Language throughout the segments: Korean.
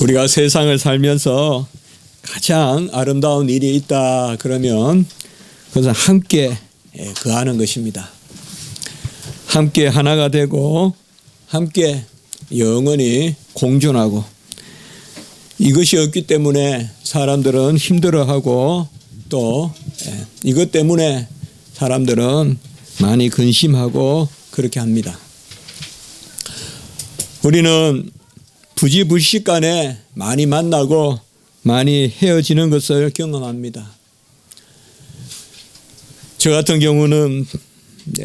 우리가 세상을 살면서 가장 아름다운 일이 있다 그러면 그것은 함께 거하는 것입니다. 함께 하나가 되고 함께 영원히 공존하고, 이것이 없기 때문에 사람들은 힘들어하고 또 이것 때문에 사람들은 많이 근심하고 그렇게 합니다. 우리는 부지불식간에 많이 만나고 많이 헤어지는 것을 경험합니다. 저 같은 경우는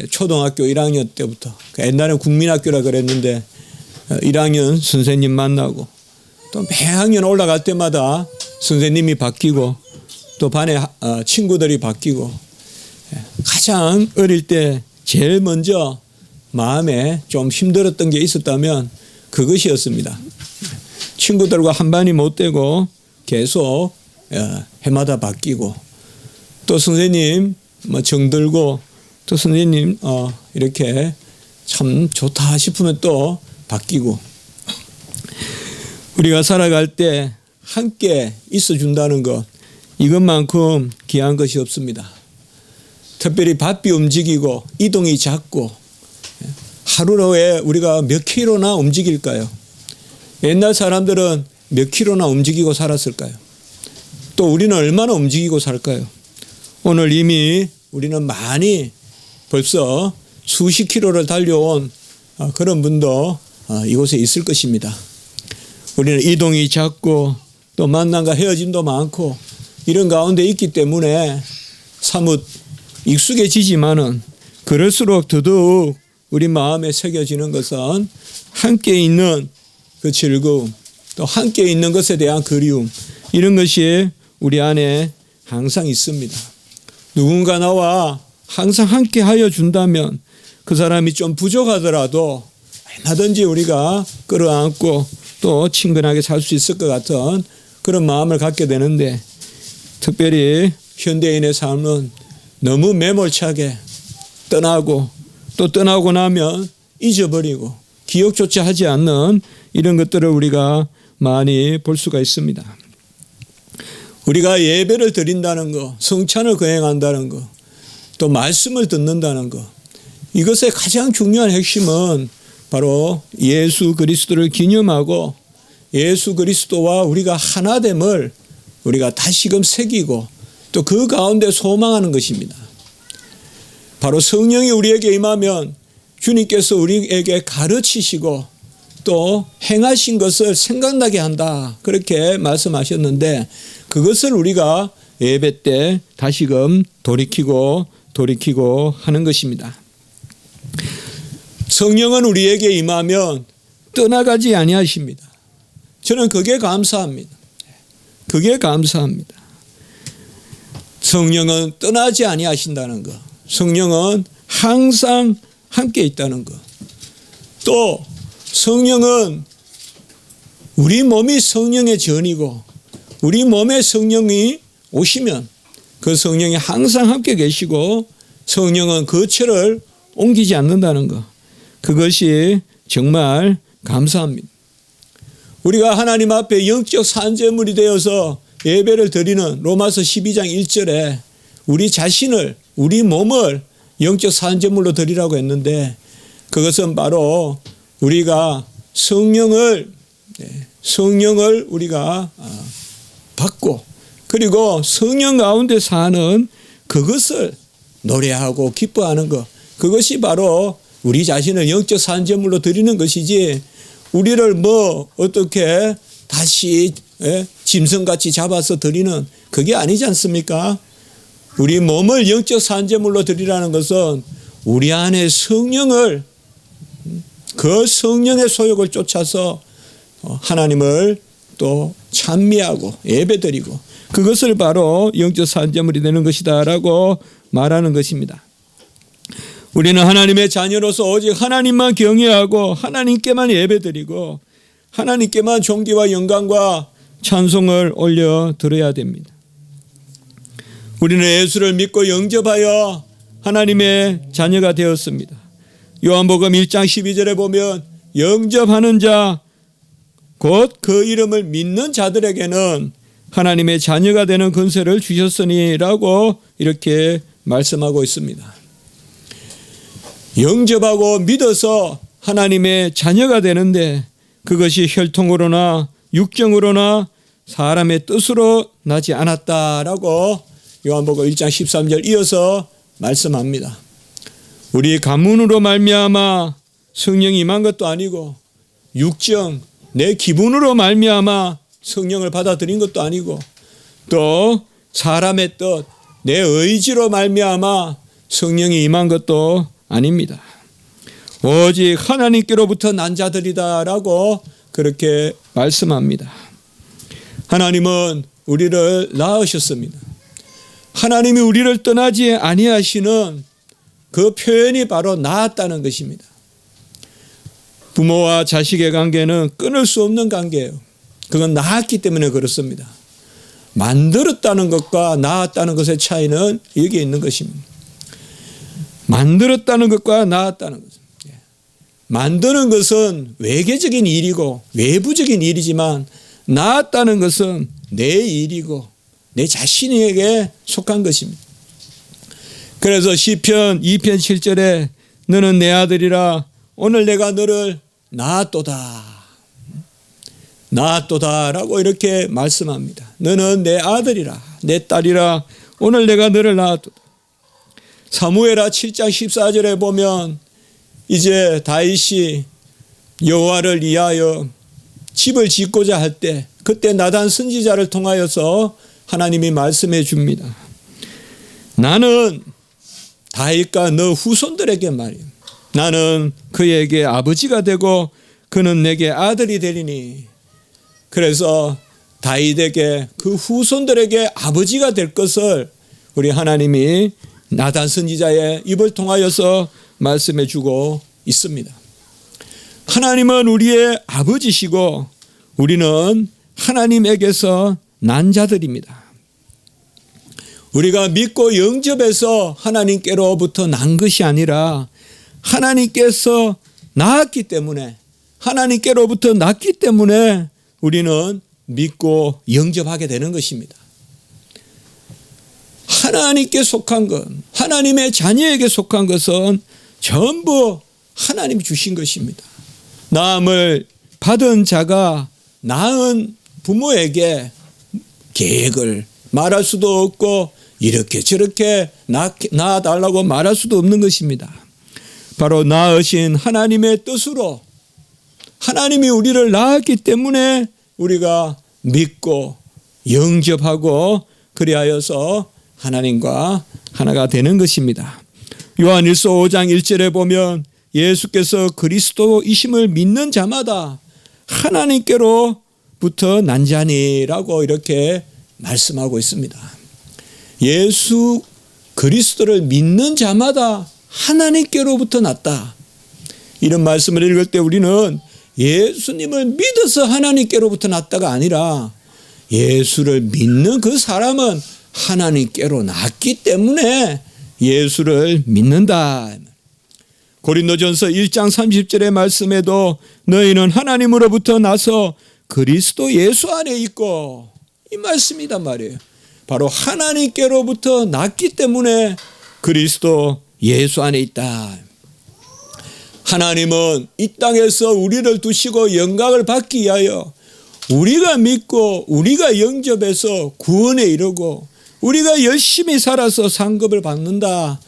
초등학교 1학년 때부터, 옛날에 국민학교라 그랬는데 1학년 선생님 만나고 또 매학년 올라갈 때마다 선생님이 바뀌고 또 반에 친구들이 바뀌고, 가장 어릴 때 제일 먼저 마음에 좀 힘들었던 게 있었다면 그것이었습니다. 친구들과 한 반이 못 되고 계속 해마다 바뀌고, 또 선생님 정들고, 또 선생님 이렇게 참 좋다 싶으면 또 바뀌고, 우리가 살아갈 때 함께 있어준다는 것, 이것만큼 귀한 것이 없습니다. 특별히 바삐 움직이고 이동이 작고, 하루에 우리가 몇 킬로나 움직일까요? 옛날 사람들은 몇 킬로나 움직이고 살았을까요? 또 우리는 얼마나 움직이고 살까요? 오늘 이미 우리는 많이 벌써 수십 킬로를 달려온 그런 분도 이곳에 있을 것입니다. 우리는 이동이 작고 또 만남과 헤어짐도 많고 이런 가운데 있기 때문에 사뭇 익숙해지지만은, 그럴수록 더더욱 우리 마음에 새겨지는 것은 함께 있는 그 즐거움, 또 함께 있는 것에 대한 그리움, 이런 것이 우리 안에 항상 있습니다. 누군가 나와 항상 함께 하여 준다면 그 사람이 좀 부족하더라도 얼마든지 우리가 끌어안고 또 친근하게 살 수 있을 것 같은 그런 마음을 갖게 되는데, 특별히 현대인의 삶은 너무 매몰차게 떠나고 또 떠나고 나면 잊어버리고 기억조차 하지 않는 이런 것들을 우리가 많이 볼 수가 있습니다. 우리가 예배를 드린다는 것, 성찬을 거행한다는 것, 또 말씀을 듣는다는 것, 이것의 가장 중요한 핵심은 바로 예수 그리스도를 기념하고 예수 그리스도와 우리가 하나됨을 우리가 다시금 새기고 또 그 가운데 소망하는 것입니다. 바로 성령이 우리에게 임하면 주님께서 우리에게 가르치시고 또 행하신 것을 생각나게 한다, 그렇게 말씀하셨는데, 그것을 우리가 예배 때 다시금 돌이키고 하는 것입니다. 성령은 우리에게 임하면 떠나가지 아니하십니다. 저는 그게 감사합니다. 그게 감사합니다. 성령은 떠나지 아니하신다는 것, 성령은 항상 함께 있다는 것, 또 성령은 우리 몸이 성령의 전이고 우리 몸에 성령이 오시면 그 성령이 항상 함께 계시고 성령은 거처를 옮기지 않는다는 것, 그것이 정말 감사합니다. 우리가 하나님 앞에 영적 산재물이 되어서 예배를 드리는 로마서 12장 1절에 우리 자신을, 우리 몸을 영적 산재물로 드리라고 했는데, 그것은 바로 우리가 성령을 우리가 받고 그리고 성령 가운데 사는 그것을 노래하고 기뻐하는 것, 그것이 바로 우리 자신을 영적 산재물로 드리는 것이지, 우리를 어떻게 다시 짐승같이 잡아서 드리는 그게 아니지 않습니까? 우리 몸을 영적 산재물로 드리라는 것은 우리 안에 성령을, 그 성령의 소욕을 쫓아서 하나님을 또 찬미하고 예배드리고, 그것을 바로 영적 산재물이 되는 것이다라고 말하는 것입니다. 우리는 하나님의 자녀로서 오직 하나님만 경외하고 하나님께만 예배드리고 하나님께만 존귀와 영광과 찬송을 올려 드려야 됩니다. 우리는 예수를 믿고 영접하여 하나님의 자녀가 되었습니다. 요한복음 1장 12절에 보면 영접하는 자 곧 그 이름을 믿는 자들에게는 하나님의 자녀가 되는 권세를 주셨으니라고 이렇게 말씀하고 있습니다. 영접하고 믿어서 하나님의 자녀가 되는데 그것이 혈통으로나 육정으로나 사람의 뜻으로 나지 않았다라고 요한복음 1장 13절 이어서 말씀합니다. 우리 가문으로 말미암아 성령이 임한 것도 아니고 육정 내 기분으로 말미암아 성령을 받아들인 것도 아니고 또 사람의 뜻 내 의지로 말미암아 성령이 임한 것도 아닙니다. 오직 하나님께로부터 난 자들이다라고 그렇게 말씀합니다. 하나님은 우리를 낳으셨습니다. 하나님이 우리를 떠나지 아니하시는 그 표현이 바로 낳았다는 것입니다. 부모와 자식의 관계는 끊을 수 없는 관계예요. 그건 낳았기 때문에 그렇습니다. 만들었다는 것과 낳았다는 것의 차이는 여기에 있는 것입니다. 만들었다는 것과 낳았다는 것. 만드는 것은 외계적인 일이고 외부적인 일이지만 낳았다는 것은 내 일이고 내 자신에게 속한 것입니다. 그래서 시편 2편 7절에 너는 내 아들이라 오늘 내가 너를 낳았도다. 낳았도다라고 이렇게 말씀합니다. 너는 내 아들이라 내 딸이라 오늘 내가 너를 낳았도다. 사무엘하 7장 14절에 보면 이제 다윗이 여호와를 위하여 집을 짓고자 할 때 그때 나단 선지자를 통하여서 하나님이 말씀해 줍니다. 나는 다윗과 너 후손들에게 말이야. 나는 그에게 아버지가 되고 그는 내게 아들이 되리니. 그래서 다윗에게 그 후손들에게 아버지가 될 것을 우리 하나님이 나단 선지자의 입을 통하여서 말씀해 주고 있습니다. 하나님은 우리의 아버지시고 우리는 하나님에게서 난 자들입니다. 우리가 믿고 영접해서 하나님께로부터 난 것이 아니라 하나님께서 낳았기 때문에 하나님께로부터 낳기 때문에 우리는 믿고 영접하게 되는 것입니다. 하나님께 속한 것, 하나님의 자녀에게 속한 것은 전부 하나님이 주신 것입니다. 낳음을 받은 자가 낳은 부모에게 계획을 말할 수도 없고 이렇게 저렇게 낳아달라고 말할 수도 없는 것입니다. 바로 낳으신 하나님의 뜻으로 하나님이 우리를 낳았기 때문에 우리가 믿고 영접하고 그리하여서 하나님과 하나가 되는 것입니다. 요한일서 5장 1절에 보면 예수께서 그리스도이심을 믿는 자마다 하나님께로부터 난 자니라고 이렇게 말씀하고 있습니다. 예수 그리스도를 믿는 자마다 하나님께로부터 났다. 이런 말씀을 읽을 때 우리는 예수님을 믿어서 하나님께로부터 났다가 아니라 예수를 믿는 그 사람은 하나님께로 났기 때문에 예수를 믿는다. 고린도전서 1장 30절의 말씀에도 너희는 하나님으로부터 나서 그리스도 예수 안에 있고 이 말씀이단 말이에요. 바로 하나님께로부터 났기 때문에 그리스도 예수 안에 있다. 하나님은 이 땅에서 우리를 두시고 영광을 받기 위하여 우리가 믿고 우리가 영접해서 구원에 이르고 우리가 열심히 살아서 상급을 받는다.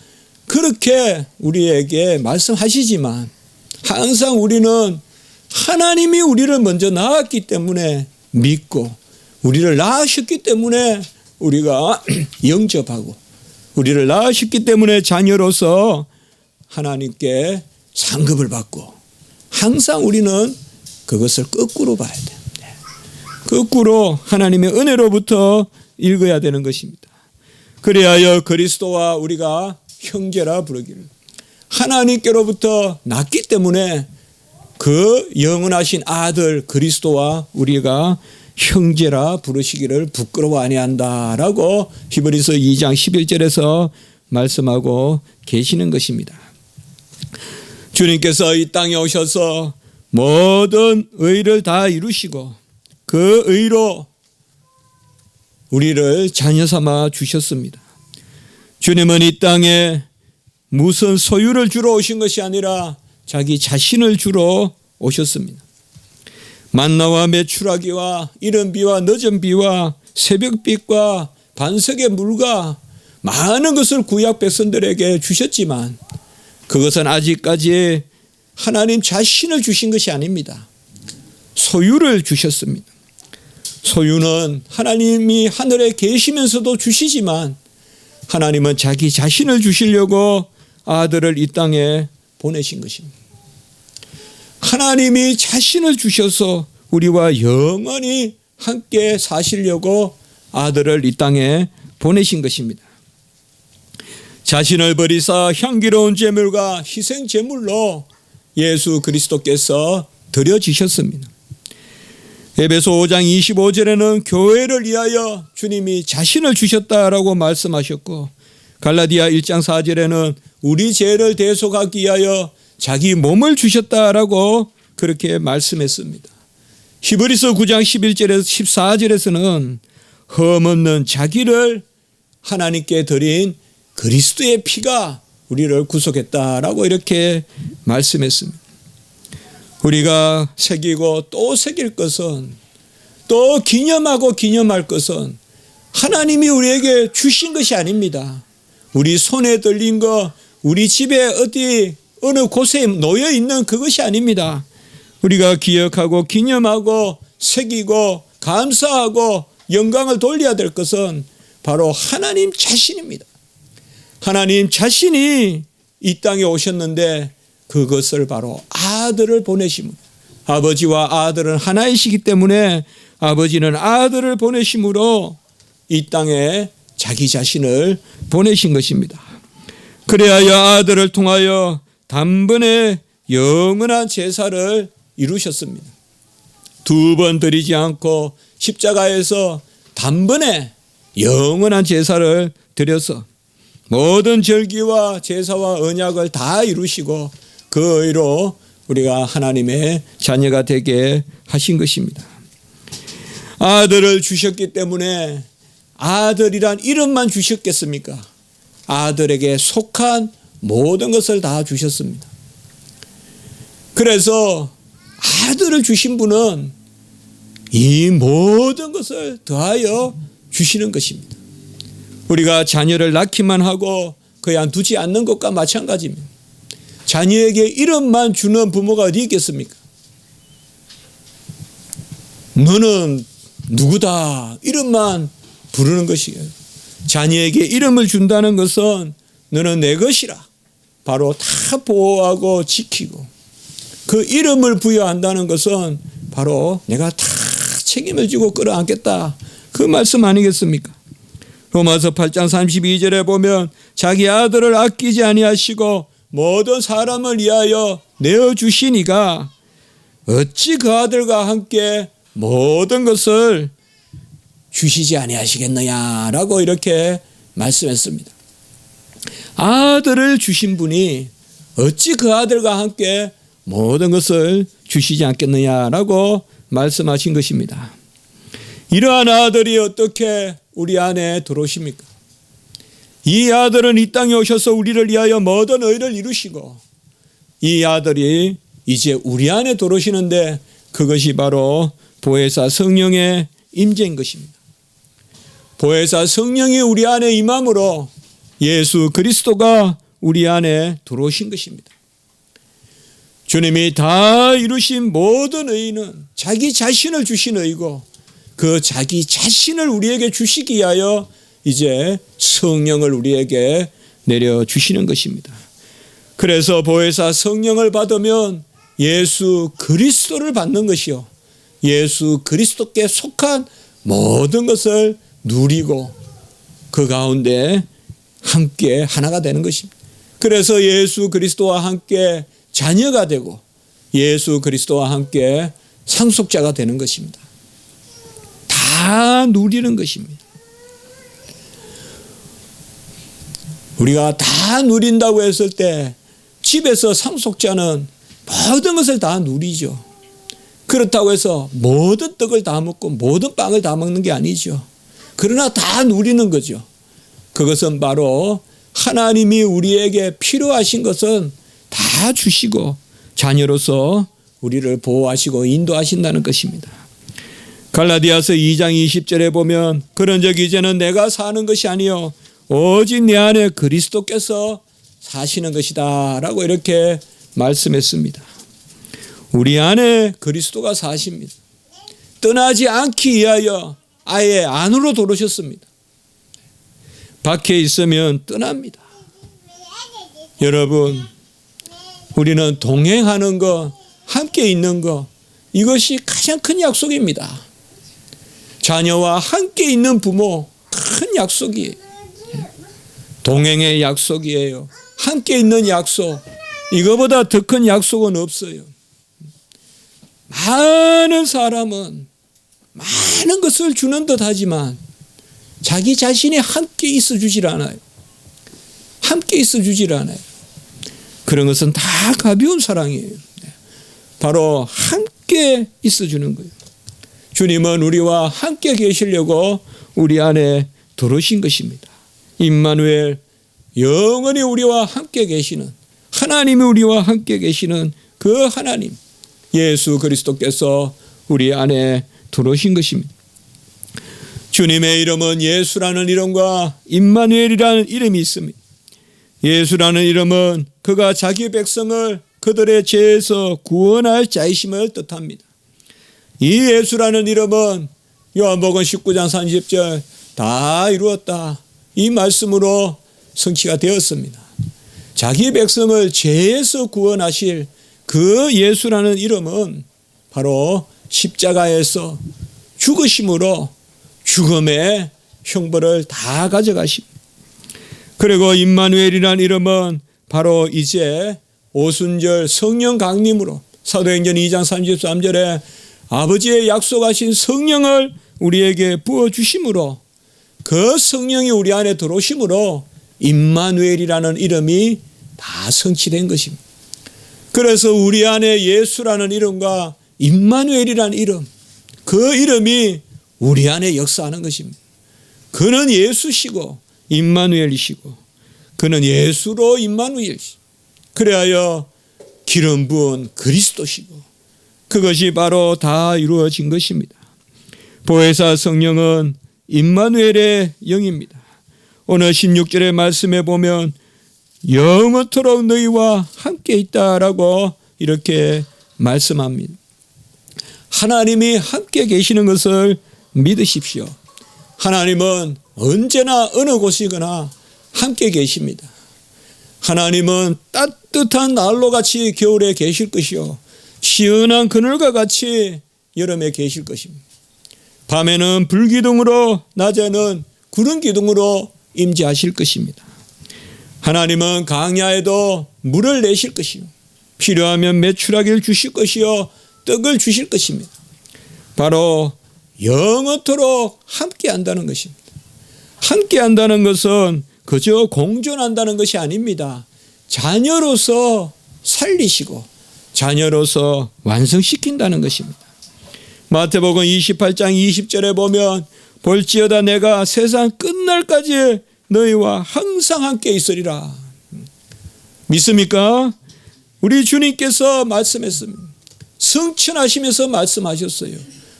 그렇게 우리에게 말씀하시지만 항상 우리는 하나님이 우리를 먼저 낳았기 때문에 믿고 우리를 낳으셨기 때문에 우리가 영접하고 우리를 낳으셨기 때문에 자녀로서 하나님께 상급을 받고 항상 우리는 그것을 거꾸로 봐야 돼요. 거꾸로 하나님의 은혜로부터 읽어야 되는 것입니다. 그리하여 그리스도와 우리가 형제라 부르기를 하나님께로부터 났기 때문에 그 영원하신 아들 그리스도와 우리가 형제라 부르시기를 부끄러워 아니한다라고 히브리서 2장 11절에서 말씀하고 계시는 것입니다. 주님께서 이 땅에 오셔서 모든 의를 다 이루시고 그 의로 우리를 자녀 삼아 주셨습니다. 주님은 이 땅에 무슨 소유를 주러 오신 것이 아니라 자기 자신을 주러 오셨습니다. 만나와 메추라기와 이른 비와 늦은 비와 새벽빛과 반석의 물과 많은 것을 구약 백성들에게 주셨지만 그것은 아직까지 하나님 자신을 주신 것이 아닙니다. 소유를 주셨습니다. 소유는 하나님이 하늘에 계시면서도 주시지만 하나님은 자기 자신을 주시려고 아들을 이 땅에 보내신 것입니다. 하나님이 자신을 주셔서 우리와 영원히 함께 사시려고 아들을 이 땅에 보내신 것입니다. 자신을 버리사 향기로운 제물과 희생 제물로 예수 그리스도께서 드려지셨습니다. 에베소 5장 25절에는 교회를 위하여 주님이 자신을 주셨다라고 말씀하셨고 갈라디아 1장 4절에는 우리 죄를 대속하기 위하여 자기 몸을 주셨다라고 그렇게 말씀했습니다. 히브리서 9장 11절에서 14절에서는 흠없는 자기를 하나님께 드린 그리스도의 피가 우리를 구속했다라고 이렇게 말씀했습니다. 우리가 새기고 또 새길 것은 또 기념하고 기념할 것은 하나님이 우리에게 주신 것이 아닙니다. 우리 손에 들린 거 우리 집에 어느 곳에 놓여 있는 그것이 아닙니다. 우리가 기억하고 기념하고 새기고 감사하고 영광을 돌려야 될 것은 바로 하나님 자신입니다. 하나님 자신이 이 땅에 오셨는데 그것을 바로 아들을 보내심으로 아버지와 아들은 하나이시기 때문에 아버지는 아들을 보내심으로 이 땅에 자기 자신을 보내신 것입니다. 그래야 아들을 통하여 단번에 영원한 제사를 이루셨습니다. 두 번 드리지 않고 십자가에서 단번에 영원한 제사를 드려서 모든 절기와 제사와 언약을 다 이루시고 그 의로 우리가 하나님의 자녀가 되게 하신 것입니다. 아들을 주셨기 때문에 아들이란 이름만 주셨겠습니까? 아들에게 속한 모든 것을 다 주셨습니다. 그래서 아들을 주신 분은 이 모든 것을 더하여 주시는 것입니다. 우리가 자녀를 낳기만 하고 그냥 두지 않는 것과 마찬가지입니다. 자녀에게 이름만 주는 부모가 어디 있겠습니까? 너는 누구다 이름만 부르는 것이에요. 자녀에게 이름을 준다는 것은 너는 내 것이라 바로 다 보호하고 지키고 그 이름을 부여한다는 것은 바로 내가 다 책임을 지고 끌어안겠다 그 말씀 아니겠습니까? 로마서 8장 32절에 보면 자기 아들을 아끼지 아니하시고 모든 사람을 위하여 내어주시니가 어찌 그 아들과 함께 모든 것을 주시지 아니하시겠느냐라고 이렇게 말씀했습니다. 아들을 주신 분이 어찌 그 아들과 함께 모든 것을 주시지 않겠느냐라고 말씀하신 것입니다. 이러한 아들이 어떻게 우리 안에 들어오십니까? 이 아들은 이 땅에 오셔서 우리를 위하여 모든 의를 이루시고 이 아들이 이제 우리 안에 들어오시는데 그것이 바로 보혜사 성령의 임재인 것입니다. 보혜사 성령이 우리 안에 임함으로 예수 그리스도가 우리 안에 들어오신 것입니다. 주님이 다 이루신 모든 의는 자기 자신을 주신 의고 그 자기 자신을 우리에게 주시기 위하여 이제 성령을 우리에게 내려주시는 것입니다. 그래서 보혜사 성령을 받으면 예수 그리스도를 받는 것이요 예수 그리스도께 속한 모든 것을 누리고 그 가운데 함께 하나가 되는 것입니다. 그래서 예수 그리스도와 함께 자녀가 되고 예수 그리스도와 함께 상속자가 되는 것입니다. 다 누리는 것입니다. 우리가 다 누린다고 했을 때 집에서 상속자는 모든 것을 다 누리죠. 그렇다고 해서 모든 떡을 다 먹고 모든 빵을 다 먹는 게 아니죠. 그러나 다 누리는 거죠. 그것은 바로 하나님이 우리에게 필요하신 것은 다 주시고 자녀로서 우리를 보호하시고 인도하신다는 것입니다. 갈라디아서 2장 20절에 보면 그런즉 이제는 내가 사는 것이 아니요 오직 내 안에 그리스도께서 사시는 것이다 라고 이렇게 말씀했습니다. 우리 안에 그리스도가 사십니다. 떠나지 않기 위하여 아예 안으로 들어오셨습니다. 밖에 있으면 떠납니다. 여러분, 우리는 동행하는 것, 함께 있는 것, 이것이 가장 큰 약속입니다. 자녀와 함께 있는 부모, 큰 약속이에요. 동행의 약속이에요. 함께 있는 약속, 이거보다 더 큰 약속은 없어요. 많은 사람은 많은 것을 주는 듯 하지만 자기 자신이 함께 있어 주질 않아요. 함께 있어 주질 않아요. 그런 것은 다 가벼운 사랑이에요. 바로 함께 있어 주는 거예요. 주님은 우리와 함께 계시려고 우리 안에 들어오신 것입니다. 임마누엘, 영원히 우리와 함께 계시는 하나님이 우리와 함께 계시는 그 하나님 예수 그리스도께서 우리 안에 들어오신 것입니다. 주님의 이름은 예수라는 이름과 임마누엘이라는 이름이 있습니다. 예수라는 이름은 그가 자기 백성을 그들의 죄에서 구원할 자이심을 뜻합니다. 이 예수라는 이름은 요한복음 19장 30절 다 이루었다 이 말씀으로 성취가 되었습니다. 자기 백성을 죄에서 구원하실 그 예수라는 이름은 바로 십자가에서 죽으심으로 죽음의 형벌을 다 가져가십니다. 그리고 임마누엘이라는 이름은 바로 이제 오순절 성령 강림으로 사도행전 2장 33절에 아버지의 약속하신 성령을 우리에게 부어주심으로 그 성령이 우리 안에 들어오심으로 임마누엘이라는 이름이 다 성취된 것입니다. 그래서 우리 안에 예수라는 이름과 임마누엘이라는 이름, 그 이름이 우리 안에 역사하는 것입니다. 그는 예수시고 임마누엘이시고 그는 예수로 임마누엘이시고 그래야 기름 부은 그리스도시고 그것이 바로 다 이루어진 것입니다. 보혜사 성령은 임마누엘의 영입니다. 오늘 16절의 말씀에 보면 영원토록 너희와 함께 있다라고 이렇게 말씀합니다. 하나님이 함께 계시는 것을 믿으십시오. 하나님은 언제나 어느 곳이거나 함께 계십니다. 하나님은 따뜻한 난로같이 겨울에 계실 것이요 시원한 그늘과 같이 여름에 계실 것입니다. 밤에는 불기둥으로 낮에는 구름 기둥으로 임재하실 것입니다. 하나님은 강야에도 물을 내실 것이요 필요하면 메추라기를 주실 것이요 떡을 주실 것입니다. 바로 영원토록 함께 한다는 것입니다. 함께 한다는 것은 그저 공존한다는 것이 아닙니다. 자녀로서 살리시고 자녀로서 완성시킨다는 것입니다. 마태복음 28장 20절에 보면 볼지어다 내가 세상 끝날까지 너희와 항상 함께 있으리라. 믿습니까? 우리 주님께서 말씀했습니다. 성천하시면서 말씀하셨어요.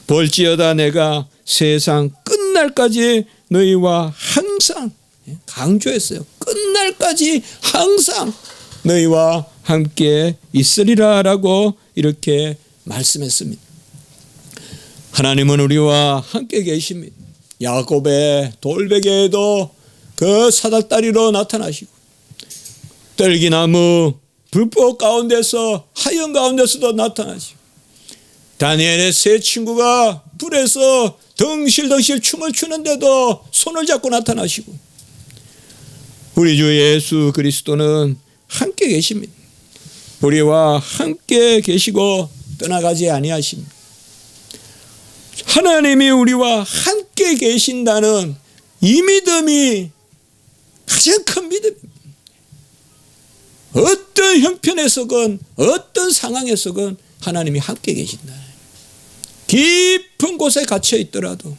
볼지어다 내가 세상 끝날까지 너희와 항상, 강조했어요. 끝날까지 항상 너희와 함께 있으리라 라고 이렇게 말씀했습니다. 하나님은 우리와 함께 계십니다. 야곱의 돌베개에도 그 사닥다리로 나타나시고 떨기나무 불꽃 가운데서 하얀 가운데서도 나타나시고 다니엘의 세 친구가 불에서 덩실덩실 춤을 추는데도 손을 잡고 나타나시고 우리 주 예수 그리스도는 함께 계십니다. 우리와 함께 계시고 떠나가지 아니하십니다. 하나님이 우리와 함께 계신다는 이 믿음이 가장 큰 믿음입니다. 어떤 어떤 형편에서건 어떤 상황에서건 하나님이 함께 계신다. 깊은 곳에 갇혀 있더라도,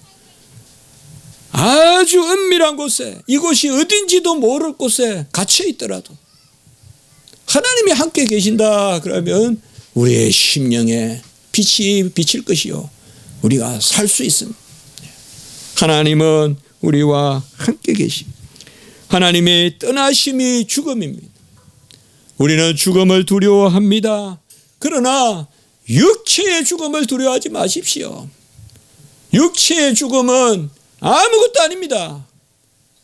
아주 은밀한 곳에, 이곳이 어딘지도 모를 곳에 갇혀 있더라도 하나님이 함께 계신다 그러면 우리의 심령에 빛이 비칠 것이요, 우리가 살 수 있습니다. 하나님은 우리와 함께 계십니다. 하나님의 떠나심이 죽음입니다. 우리는 죽음을 두려워합니다. 그러나 육체의 죽음을 두려워하지 마십시오. 육체의 죽음은 아무것도 아닙니다.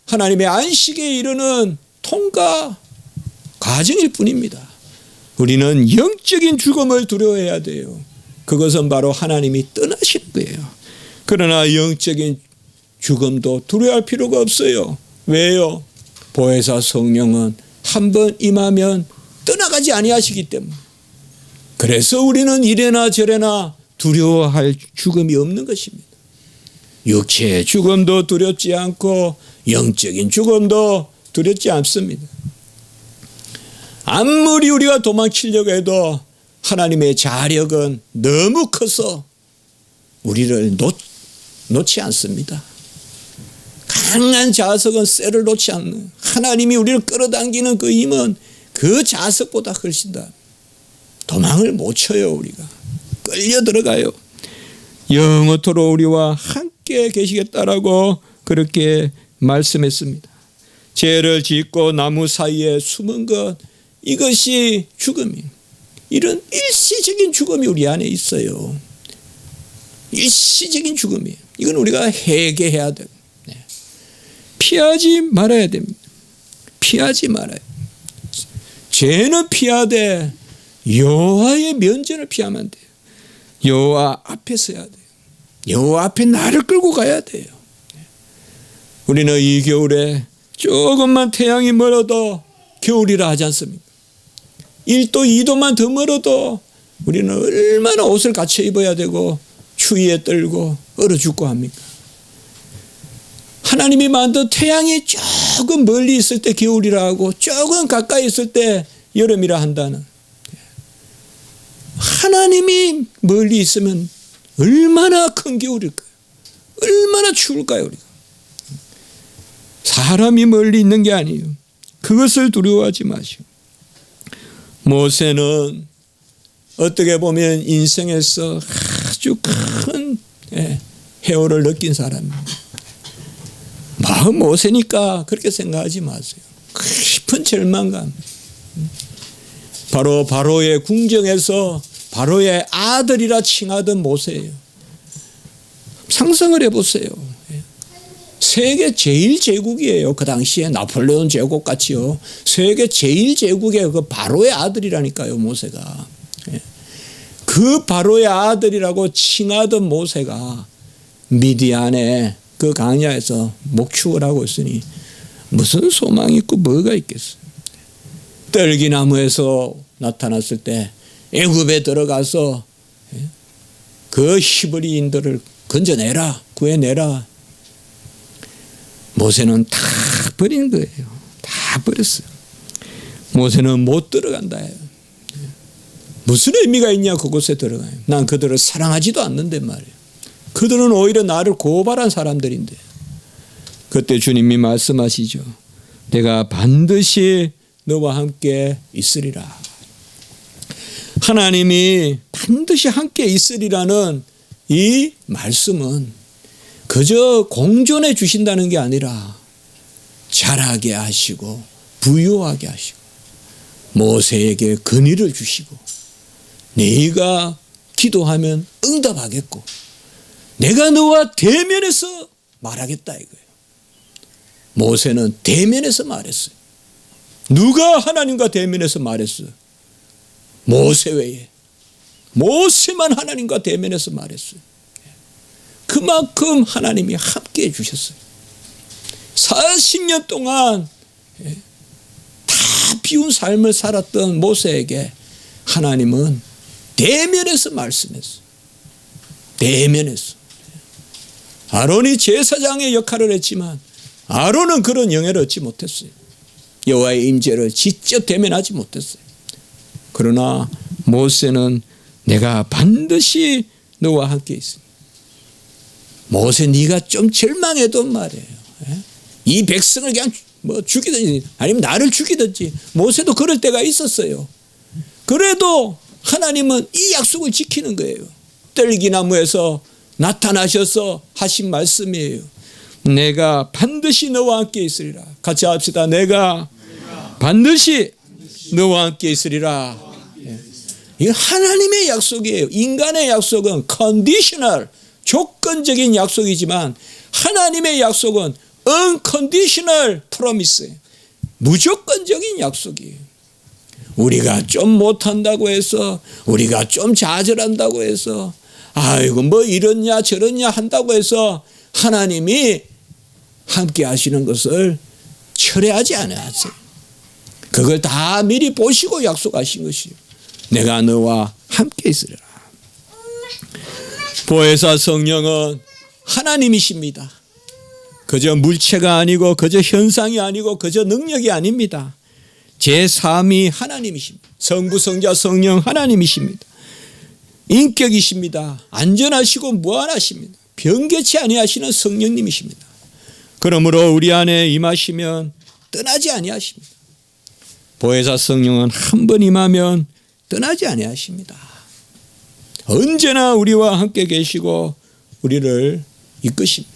하나님의 안식에 이르는 통과 과정일 뿐입니다. 우리는 영적인 죽음을 두려워해야 돼요. 그것은 바로 하나님이 떠나시는 거예요. 그러나 영적인 죽음도 두려워할 필요가 없어요. 왜요? 보혜사 성령은 한번 임하면 떠나가지 아니하시기 때문에. 그래서 우리는 이래나 저래나 두려워할 죽음이 없는 것입니다. 육체의 죽음도 두렵지 않고 영적인 죽음도 두렵지 않습니다. 아무리 우리가 도망치려고 해도 하나님의 자력은 너무 커서 우리를 놓지 않습니다. 강한 자석은 쇠를 놓지 않는, 하나님이 우리를 끌어당기는 그 힘은 그 자석보다 훨씬 더 도망을 못 쳐요. 우리가 끌려 들어가요. 영원토록 우리와 함께 계시겠다라고 그렇게 말씀했습니다. 죄를 짓고 나무 사이에 숨은 것, 이것이 죽음이, 이런 일시적인 죽음이 우리 안에 있어요. 일시적인 죽음이에요. 이건 우리가 회개해야 돼요. 피하지 말아야 됩니다. 피하지 말아요. 죄는 피하되 여호와의 면전을 피하면 안 돼요. 여호와 앞에 서야 돼요. 여호와 앞에 나를 끌고 가야 돼요. 우리는 이 겨울에 조금만 태양이 멀어도 겨울이라 하지 않습니까? 1도 2도만 더 멀어도 우리는 얼마나 옷을 갖춰 입어야 되고 추위에 떨고 얼어 죽고 합니까? 하나님이 만든 태양이 조금 멀리 있을 때 겨울이라 하고 조금 가까이 있을 때 여름이라 한다는, 하나님이 멀리 있으면 얼마나 큰 겨울일까요? 얼마나 추울까요? 우리가 사람이 멀리 있는 게 아니에요. 그것을 두려워하지 마시오. 모세는 어떻게 보면 인생에서 아주 큰 해오를 느낀 사람입니다. 모세니까 그렇게 생각하지 마세요. 깊은 절망감. 바로 바로의 궁정에서 바로의 아들이라 칭하던 모세예요. 상상을 해보세요. 세계 제1제국이에요. 그 당시에 나폴레온 제국 같이요. 세계 제1제국의 그 바로의 아들이라니까요, 모세가. 그 바로의 아들이라고 칭하던 모세가 미디안의 그 광야에서 목축을 하고 있으니 무슨 소망이 있고 뭐가 있겠어요. 떨기나무에서 나타났을 때 애굽에 들어가서 그 히브리인들을 건져내라, 구해내라. 모세는 다 버린 거예요. 다 버렸어요. 모세는 못 들어간다 해요. 무슨 의미가 있냐 그곳에 들어가요. 난 그들을 사랑하지도 않는데 말이에요. 그들은 오히려 나를 고발한 사람들인데. 그때 주님이 말씀하시죠. 내가 반드시 너와 함께 있으리라. 하나님이 반드시 함께 있으리라는 이 말씀은 그저 공존해 주신다는 게 아니라 자라게 하시고 부유하게 하시고 모세에게 근위를 주시고 네가 기도하면 응답하겠고 내가 너와 대면해서 말하겠다 이거예요. 모세는 대면해서 말했어요. 누가 하나님과 대면해서 말했어요? 모세 외에. 모세만 하나님과 대면해서 말했어요. 그만큼 하나님이 함께 해주셨어요. 40년 동안 다 비운 삶을 살았던 모세에게 하나님은 대면해서 말씀했어요. 대면해서. 아론이 제사장의 역할을 했지만 아론은 그런 영예를 얻지 못했어요. 여호와의 임재를 직접 대면하지 못했어요. 그러나 모세는 내가 반드시 너와 함께 있습니다. 모세 네가 좀 절망해도 말이에요. 이 백성을 그냥 뭐 죽이든지 아니면 나를 죽이든지 모세도 그럴 때가 있었어요. 그래도 하나님은 이 약속을 지키는 거예요. 떨기나무에서 나타나셔서 하신 말씀이에요. 내가 반드시 너와 함께 있으리라. 같이 합시다. 내가 반드시 너와 함께 있으리라. 이건 하나님의 약속이에요. 인간의 약속은 컨디셔널, 조건적인 약속이지만 하나님의 약속은 unconditional promise, 무조건적인 약속이에요. 우리가 좀 못한다고 해서, 우리가 좀 좌절한다고 해서, 아이고 뭐 이러냐 저러냐 한다고 해서 하나님이 함께 하시는 것을 철회하지 않았어요. 그걸 다 미리 보시고 약속하신 것이요. 내가 너와 함께 있으리라. 보혜사 성령은 하나님이십니다. 그저 물체가 아니고 그저 현상이 아니고 그저 능력이 아닙니다. 제3위 하나님이십니다. 성부 성자 성령 하나님이십니다. 인격이십니다. 안전하시고 무한하십니다. 변개치 아니하시는 성령님이십니다. 그러므로 우리 안에 임하시면 떠나지 아니하십니다. 보혜사 성령은 한 번 임하면 떠나지 아니하십니다. 언제나 우리와 함께 계시고 우리를 이끄십니다.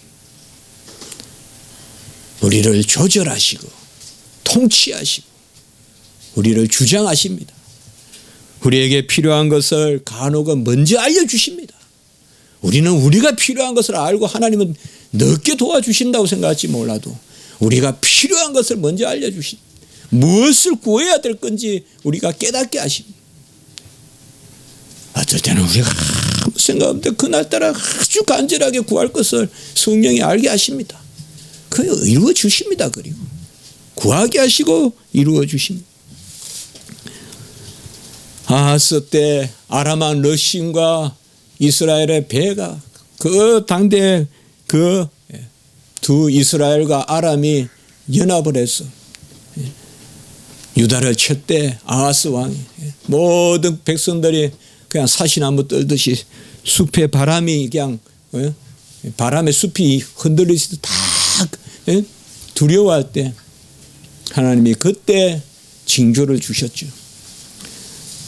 우리를 조절하시고 통치하시고 우리를 주장하십니다. 우리에게 필요한 것을 간혹은 먼저 알려주십니다. 우리는 우리가 필요한 것을 알고 하나님은 늦게 도와주신다고 생각할지 몰라도 우리가 필요한 것을 먼저 알려주십니다. 무엇을 구해야 될 건지 우리가 깨닫게 하십니다. 어떨 때는 우리가 아무 생각 없는데 그날따라 아주 간절하게 구할 것을 성령이 알게 하십니다. 그걸 이루어 주십니다. 그리고 구하게 하시고 이루어 주십니다. 아하스 때 아람왕 르신과 이스라엘의 배가 그 당대 그 두 이스라엘과 아람이 연합을 해서 유다를 쳤대. 아하스 왕이 모든 백성들이 그냥 사시나무 떨듯이 숲에 바람이 그냥 바람에 숲이 흔들리듯이 다 두려워할 때 하나님이 그때 징조를 주셨죠.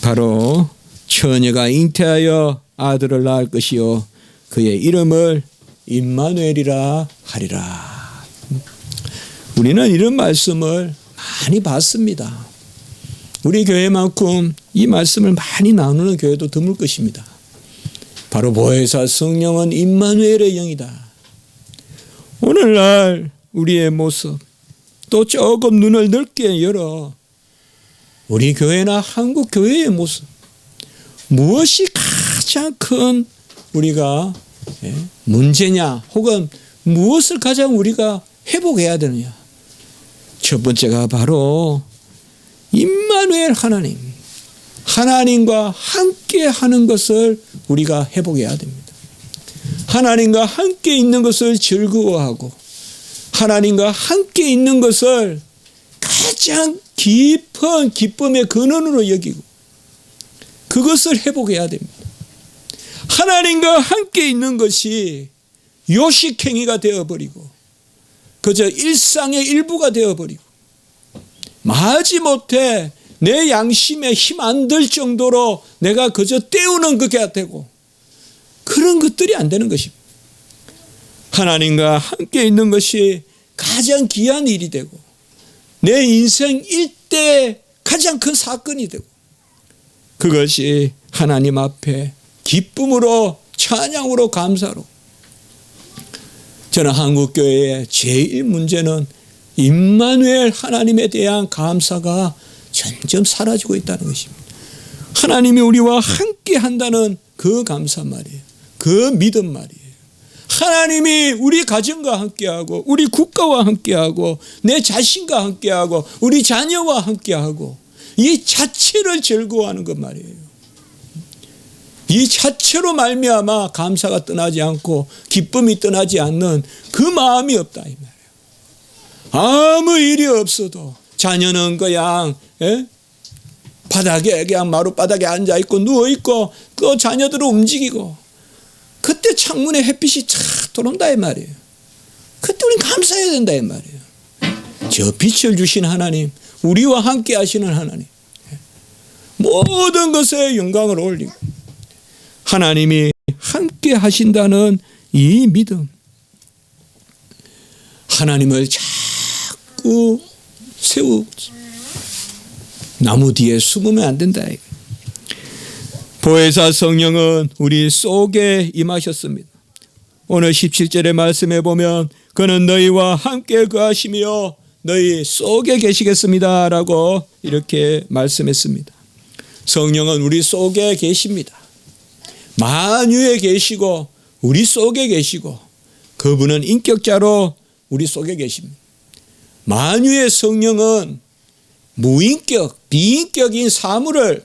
바로 처녀가 잉태하여 아들을 낳을 것이요 그의 이름을 임마누엘이라 하리라. 우리는 이런 말씀을 많이 봤습니다. 우리 교회만큼 이 말씀을 많이 나누는 교회도 드물 것입니다. 바로 보혜사 성령은 임마누엘의 영이다. 오늘날 우리의 모습 또 조금 눈을 넓게 열어 우리 교회나 한국 교회의 모습 무엇이 가장 큰 우리가 문제냐 혹은 무엇을 가장 우리가 회복해야 되느냐. 첫 번째가 바로 임마누엘 하나님, 하나님과 함께 하는 것을 우리가 회복해야 됩니다. 하나님과 함께 있는 것을 즐거워하고 하나님과 함께 있는 것을 가장 깊은 기쁨의 근원으로 여기고 그것을 회복해야 됩니다. 하나님과 함께 있는 것이 요식행위가 되어버리고 그저 일상의 일부가 되어버리고 마지못해 내 양심에 힘 안 들 정도로 내가 그저 때우는 것이 되고 그런 것들이 안 되는 것입니다. 하나님과 함께 있는 것이 가장 귀한 일이 되고 내 인생 일대 가장 큰 사건이 되고 그것이 하나님 앞에 기쁨으로 찬양으로 감사로. 저는 한국교회의 제일 문제는 임마누엘 하나님에 대한 감사가 점점 사라지고 있다는 것입니다. 하나님이 우리와 함께 한다는 그 감사 말이에요. 그 믿음 말이에요. 하나님이 우리 가정과 함께하고 우리 국가와 함께하고 내 자신과 함께하고 우리 자녀와 함께하고 이 자체를 즐거워하는 것 말이에요. 이 자체로 말미암아 감사가 떠나지 않고 기쁨이 떠나지 않는 그 마음이 없다 이 말이에요. 아무 일이 없어도 자녀는 그냥 바닥에 그냥 마룻바닥에 앉아있고 누워있고 또 자녀들을 움직이고 그때 창문에 햇빛이 착 들어온다 이 말이에요. 그때 우린 감사해야 된다 이 말이에요. 저 빛을 주신 하나님, 우리와 함께 하시는 하나님, 모든 것에 영광을 올리고 하나님이 함께 하신다는 이 믿음, 하나님을 자꾸 세우고 나무 뒤에 숨으면 안 된다. 보혜사 성령은 우리 속에 임하셨습니다. 오늘 17절의 말씀에 보면 그는 너희와 함께 거하시며 너희 속에 계시겠습니다 라고 이렇게 말씀했습니다. 성령은 우리 속에 계십니다. 만유에 계시고 우리 속에 계시고 그분은 인격자로 우리 속에 계십니다. 만유의 성령은 무인격, 비인격인 사물을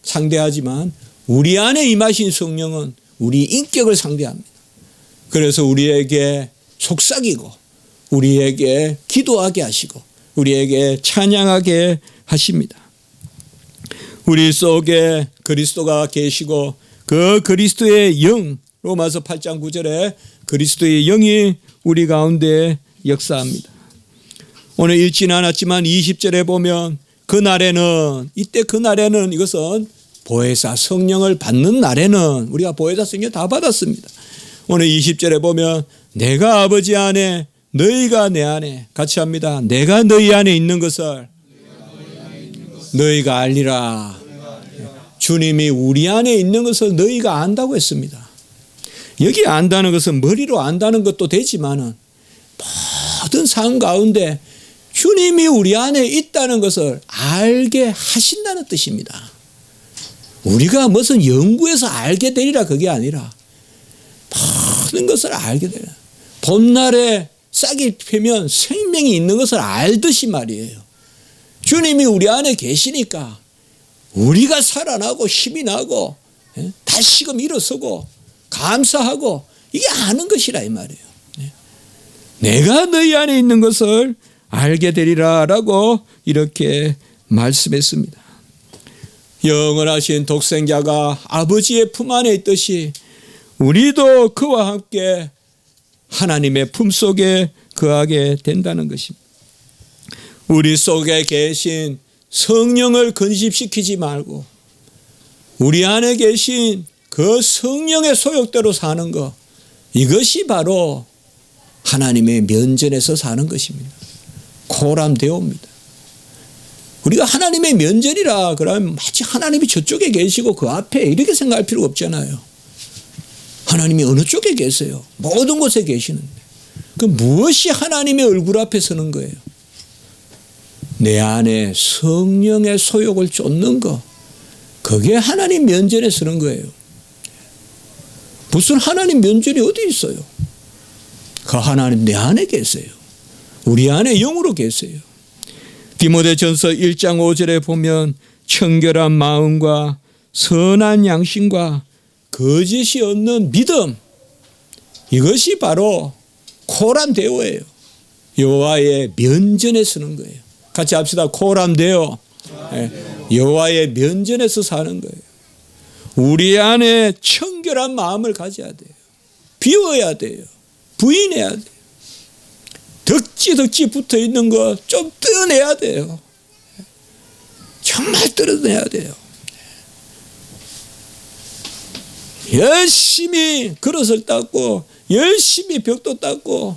상대하지만 우리 안에 임하신 성령은 우리 인격을 상대합니다. 그래서 우리에게 속삭이고 우리에게 기도하게 하시고 우리에게 찬양하게 하십니다. 우리 속에 그리스도가 계시고 그 그리스도의 영, 로마서 8장 9절에 그리스도의 영이 우리 가운데 역사합니다. 오늘 읽지는 않았지만 20절에 보면 그날에는, 이때 그날에는 이것은 보혜사 성령을 받는 날에는 우리가 보혜사 성령 다 받았습니다. 오늘 20절에 보면 내가 아버지 안에 너희가 내 안에, 같이 합니다. 내가 너희 안에 있는 것을 너희가 알리라. 주님이 우리 안에 있는 것을 너희가 안다고 했습니다. 여기 안다는 것은 머리로 안다는 것도 되지만은 모든 삶 가운데 주님이 우리 안에 있다는 것을 알게 하신다는 뜻입니다. 우리가 무슨 연구해서 알게 되리라 그게 아니라 모든 것을 알게 되리라. 봄날에 싹이 피면 생명이 있는 것을 알듯이 말이에요. 주님이 우리 안에 계시니까 우리가 살아나고 힘이 나고 다시금 일어서고 감사하고 이게 아는 것이라 이 말이에요. 내가 너희 안에 있는 것을 알게 되리라 라고 이렇게 말씀했습니다. 영원하신 독생자가 아버지의 품 안에 있듯이 우리도 그와 함께 하나님의 품속에 거하게 된다는 것입니다. 우리 속에 계신 성령을 근심시키지 말고 우리 안에 계신 그 성령의 소욕대로 사는 것, 이것이 바로 하나님의 면전에서 사는 것입니다. 코람데오입니다. 우리가 하나님의 면전이라 그러면 마치 하나님이 저쪽에 계시고 그 앞에 이렇게 생각할 필요가 없잖아요. 하나님이 어느 쪽에 계세요? 모든 곳에 계시는데 그 무엇이 하나님의 얼굴 앞에 서는 거예요? 내 안에 성령의 소욕을 쫓는 것, 그게 하나님 면전에 서는 거예요. 무슨 하나님 면전이 어디 있어요? 그 하나님 내 안에 계세요. 우리 안에 영으로 계세요. 디모데전서 1장 5절에 보면 청결한 마음과 선한 양심과 거짓이 없는 믿음, 이것이 바로 코람데오예요. 여호와의 면전에 서는 거예요. 같이 합시다. 코람데오. 여호와의 면전에서 사는 거예요. 우리 안에 청결한 마음을 가져야 돼요. 비워야 돼요. 부인해야 돼요. 덕지 붙어 있는 거 좀 떼어내야 돼요. 정말 떼어내야 돼요. 열심히 그릇을 닦고 열심히 벽도 닦고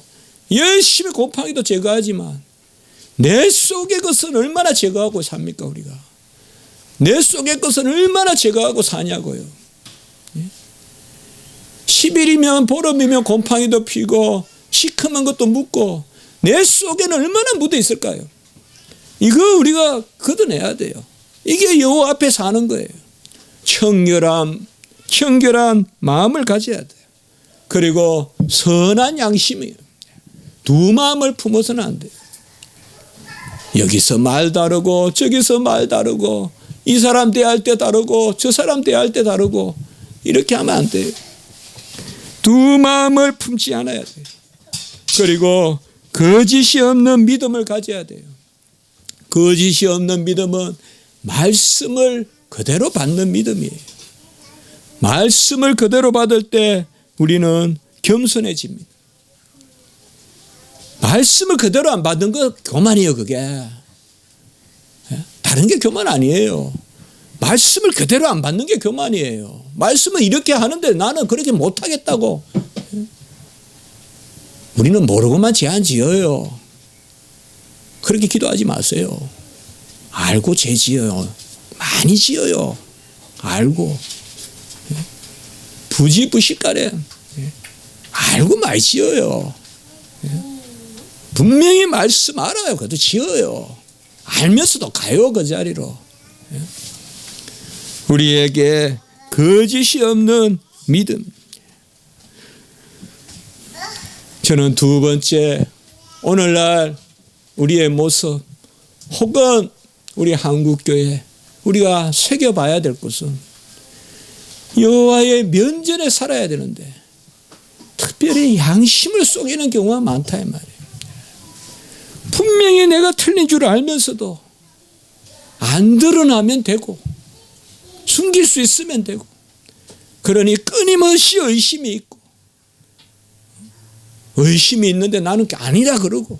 열심히 곰팡이도 제거하지만 내 속의 것은 얼마나 제거하고 삽니까 우리가? 내 속의 것은 얼마나 제거하고 사냐고요. 10일이면 보름이면 곰팡이도 피고 시커먼 것도 묻고 내 속에는 얼마나 묻어 있을까요? 이거 우리가 걷어내야 돼요. 이게 여호와 앞에 사는 거예요. 청결한 마음을 가져야 돼요. 그리고 선한 양심이에요. 두 마음을 품어서는 안 돼요. 여기서 말 다르고 저기서 말 다르고 이 사람 대할 때 다르고 저 사람 대할 때 다르고 이렇게 하면 안 돼요. 두 마음을 품지 않아야 돼요. 그리고 거짓이 없는 믿음을 가져야 돼요. 거짓이 없는 믿음은 말씀을 그대로 받는 믿음이에요. 말씀을 그대로 받을 때 우리는 겸손해집니다. 말씀을 그대로 안 받는 거 교만이에요, 그게. 다른 게 교만 아니에요. 말씀을 그대로 안 받는 게 교만이에요. 말씀은 이렇게 하는데 나는 그렇게 못하겠다고. 우리는 모르고만 제한 지어요. 그렇게 기도하지 마세요. 알고 죄 지어요. 많이 지어요. 알고. 부지부식가래. 알고 많이 지어요. 분명히 말씀 알아요. 그래도 지어요. 알면서도 가요, 그 자리로. 우리에게 거짓이 없는 믿음. 저는 두 번째, 오늘날 우리의 모습 혹은 우리 한국교회 우리가 새겨봐야 될 것은 여호와의 면전에 살아야 되는데 특별히 양심을 속이는 경우가 많다 이 말이에요. 분명히 내가 틀린 줄 알면서도 안 드러나면 되고 숨길 수 있으면 되고, 그러니 끊임없이 의심이 있고, 의심이 있는데 나는 아니라 그러고,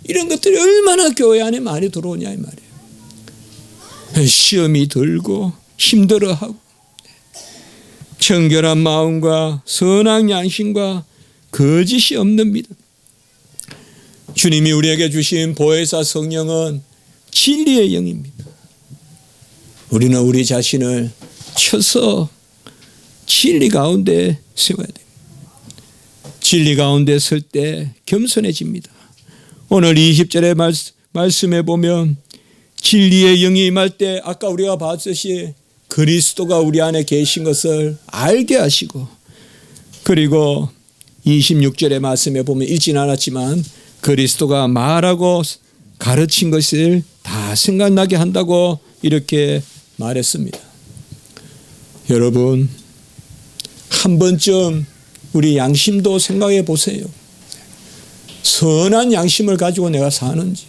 이런 것들이 얼마나 교회 안에 많이 들어오냐 이 말이에요. 시험이 들고 힘들어하고, 청결한 마음과 선한 양심과 거짓이 없는 믿음. 주님이 우리에게 주신 보혜사 성령은 진리의 영입니다. 우리는 우리 자신을 쳐서 진리 가운데 세워야 됩니다. 진리 가운데 설 때 겸손해집니다. 오늘 20절의 말씀에 보면 진리의 영이 임할 때 아까 우리가 봤듯이 그리스도가 우리 안에 계신 것을 알게 하시고, 그리고 26절의 말씀에 보면 읽진 않았지만 그리스도가 말하고 가르친 것을 다 생각나게 한다고 이렇게 말했습니다. 여러분, 한 번쯤 우리 양심도 생각해 보세요. 선한 양심을 가지고 내가 사는지,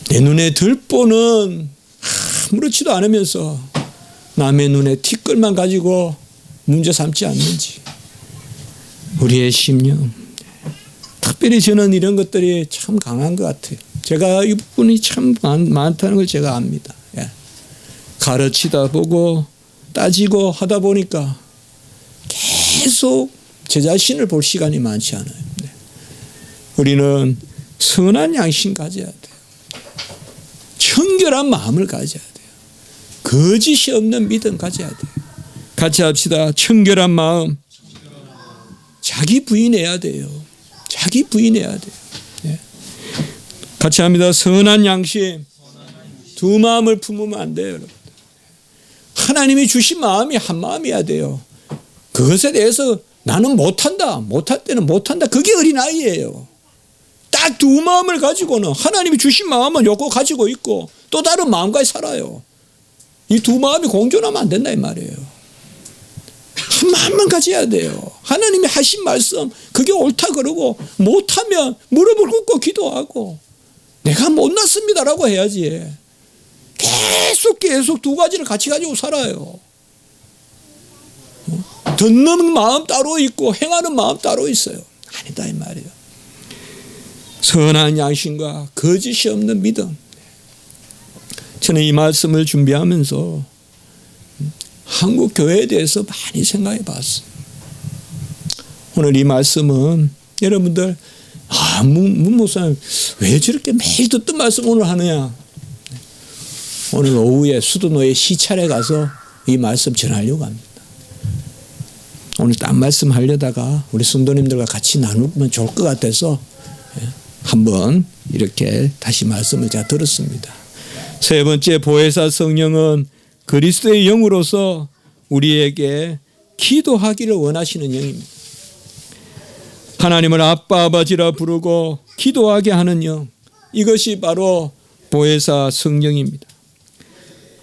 내 눈에 들보는 아무렇지도 않으면서 남의 눈에 티끌만 가지고 문제 삼지 않는지, 우리의 심령. 특별히 저는 이런 것들이 참 강한 것 같아요. 제가 이 부분이 참 많다는 걸 제가 압니다. 가르치다 보고 따지고 하다 보니까 계속 제 자신을 볼 시간이 많지 않아요. 우리는 선한 양심 가져야 돼요. 청결한 마음을 가져야 돼요. 거짓이 없는 믿음 가져야 돼요. 같이 합시다. 청결한 마음. 자기 부인해야 돼요. 자기 부인해야 돼요. 같이 합니다. 선한 양심. 두 마음을 품으면 안 돼요, 여러분. 하나님이 주신 마음이 한 마음이어야 돼요. 그것에 대해서 나는 못한다, 못할 때는 못한다, 그게 어린아이예요. 딱 두 마음을 가지고는 하나님이 주신 마음은 요거 가지고 있고 또 다른 마음까지 살아요. 이 두 마음이 공존하면 안 된다 이 말이에요. 한 마음만 가져야 돼요. 하나님이 하신 말씀 그게 옳다 그러고, 못하면 무릎을 꿇고 기도하고 내가 못났습니다라고 해야지. 계속 두 가지를 같이 가지고 살아요. 듣는 마음 따로 있고 행하는 마음 따로 있어요. 아니다 이 말이에요. 선한 양심과 거짓이 없는 믿음. 저는 이 말씀을 준비하면서 한국 교회에 대해서 많이 생각해 봤어요. 오늘 이 말씀은 여러분들 문 목사님 왜 저렇게 매일 듣던 말씀 오늘 하느냐. 오늘 오후에 수도노예 시찰에 가서 이 말씀 전하려고 합니다. 오늘 딴 말씀 하려다가 우리 성도님들과 같이 나누면 좋을 것 같아서 한번 이렇게 다시 말씀을 제가 들었습니다. 세 번째, 보혜사 성령은 그리스도의 영으로서 우리에게 기도하기를 원하시는 영입니다. 하나님을 아빠 아버지라 부르고 기도하게 하는 영, 이것이 바로 보혜사 성령입니다.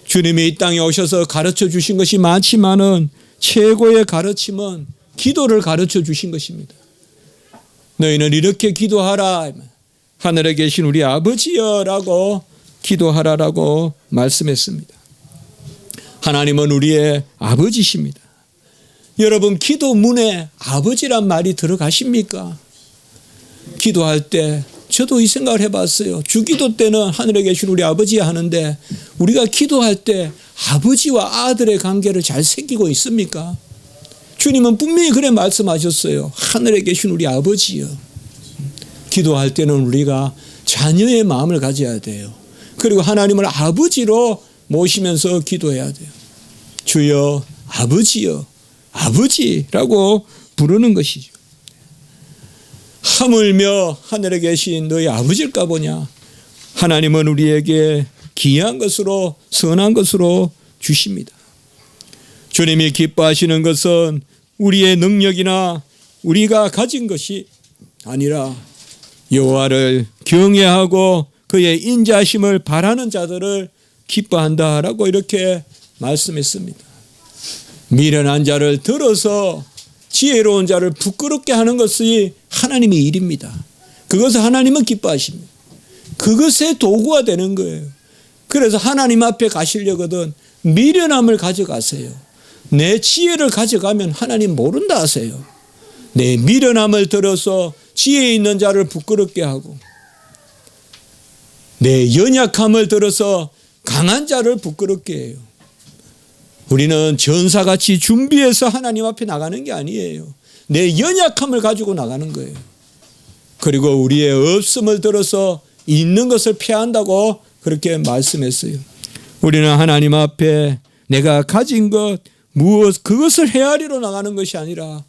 주님이 이 땅에 오셔서 가르쳐 주신 것이 많지만은 최고의 가르침은 기도를 가르쳐 주신 것입니다. 너희는 이렇게 기도하라. 하늘에 계신 우리 아버지여라고 기도하라라고 말씀했습니다. 하나님은 우리의 아버지십니다. 여러분, 기도문에 아버지란 말이 들어가십니까? 기도할 때 저도 이 생각을 해봤어요. 주기도 때는 하늘에 계신 우리 아버지 하는데 우리가 기도할 때 아버지와 아들의 관계를 잘 새기고 있습니까? 주님은 분명히 그래 말씀하셨어요. 하늘에 계신 우리 아버지요. 기도할 때는 우리가 자녀의 마음을 가져야 돼요. 그리고 하나님을 아버지로 모시면서 기도해야 돼요. 주여, 아버지여, 아버지라고 부르는 것이죠. 하물며 하늘에 계신 너희 아버지일까 보냐. 하나님은 우리에게 귀한 것으로 선한 것으로 주십니다. 주님이 기뻐하시는 것은 우리의 능력이나 우리가 가진 것이 아니라 여호와를 경외하고 그의 인자하심을 바라는 자들을 기뻐한다라고 이렇게 말씀했습니다. 미련한 자를 들어서 지혜로운 자를 부끄럽게 하는 것이 하나님의 일입니다. 그것을 하나님은 기뻐하십니다. 그것의 도구가 되는 거예요. 그래서 하나님 앞에 가시려거든 미련함을 가져가세요. 내 지혜를 가져가면 하나님 모른다 하세요. 내 미련함을 들어서 지혜 있는 자를 부끄럽게 하고 내 연약함을 들어서 강한 자를 부끄럽게 해요. 우리는 전사같이 준비해서 하나님 앞에 나가는 게 아니에요. 내 연약함을 가지고 나가는 거예요. 그리고 우리의 없음을 들어서 있는 것을 피한다고 그렇게 말씀했어요. 우리는 하나님 앞에 내가 가진 것 무엇 그것을 헤아리러 나가는 것이 아니라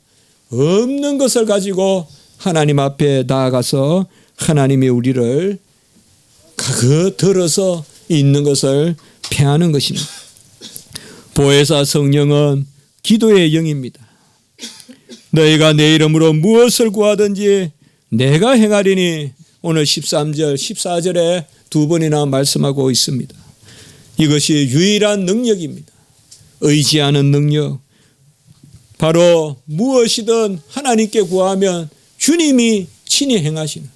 없는 것을 가지고 하나님 앞에 나아가서 하나님이 우리를 들어서 있는 것을 피하는 것입니다. 보혜사 성령은 기도의 영입니다. 너희가 내 이름으로 무엇을 구하든지 내가 행하리니 오늘 13절 14절에 두 번이나 말씀하고 있습니다. 이것이 유일한 능력입니다. 의지하는 능력. 바로 무엇이든 하나님께 구하면 주님이 친히 행하시는,